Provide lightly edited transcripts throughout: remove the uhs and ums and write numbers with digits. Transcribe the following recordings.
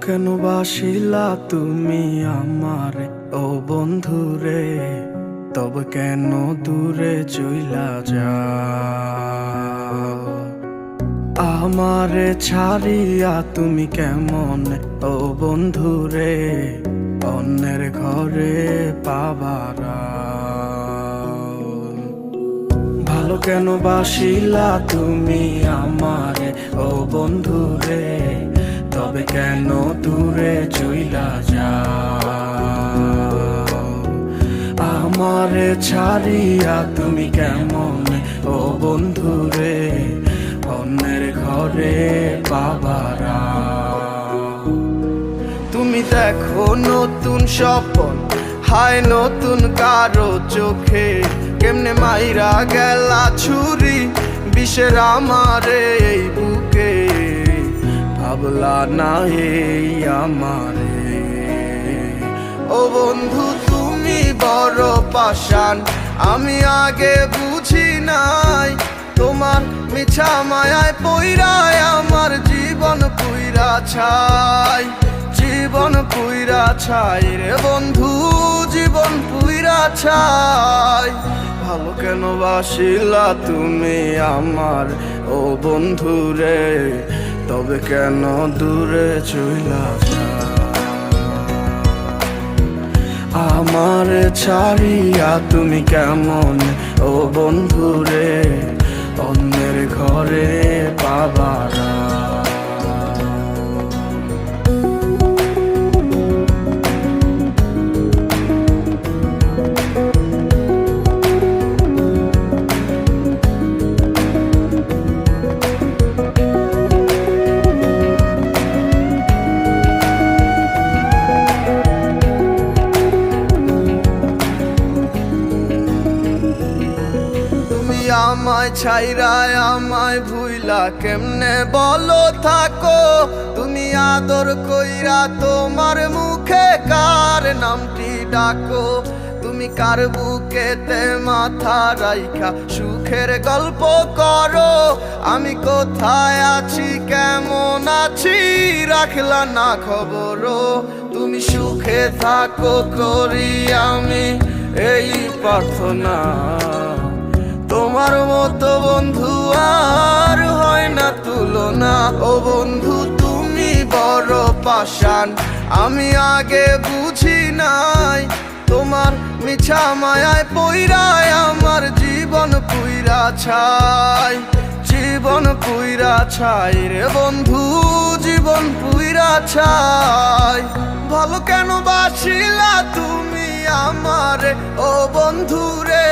কেন বাসিলা তুমি আমারে ও বন্ধুরে, তবে কেন দূরে চইলা যাও? আমারে ছাড়িয়া তুমি কেমন ও বন্ধুরে অন্যের ঘরে পাবারা? ভালো কেন বাসিলা তুমি আমারে ও বন্ধুরে, তবে কেন দূরে চইলা যাও? আমারে ছাড়িয়া তুমি কেমন ও বন্ধুরে অন্যের ঘরে পাবারা? তুমি দেখো নতুন স্বপন, হায় নতুন কারো চোখে, কেমনে মাইরা গেলা ছুরি বিষের আমারে এই বুকে। ভাবলা না এই আমারে ও বন্ধু, তুমি বড় পাষাণ, আমি আগে বুঝি নাই। তোমার মিছা মায়ায় পইরায় আমার জীবন পুইরা ছাই, জীবন পুইরা ছাই রে বন্ধু, জীবন পুইরা ছাই। ভালো কেন বাসিলা তুমি আমার ও বন্ধু রে, তবে কেন দূরে চইলা যাও? আমার ছাড়িয়া তুমি কেমন ও বন্ধু রে অন্যের ঘরে পাবারা? আমায় ছাইরায় আমায় ভুইলা কেমনে বলো থাকো? তুমি আদর কইরা তোমার মুখে কার নামটি ডাকো? তুমি কার বুকেতে মাথা রাইখা সুখের গল্প করো? আমি কোথায় আছি কেমন আছি রাখলা না খবর? তুমি সুখে থাকো করি আমি এই প্রার্থনা। তোমার মতো বন্ধু আর হয় না তুলনা। ও বন্ধু তুমি বড় পাষাণ, আমি আগে বুঝি নাই। তোমার মিছা মায়ায় পইরায় আমার জীবন পুইরা ছাই, জীবন পুইরা ছাই রে বন্ধু, জীবন পুইরা ছাই। ভালো কেন বাসিলা তুমি আমারে ও বন্ধু রে,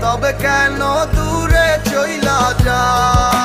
তবে কেন দূরে চইলা যাও?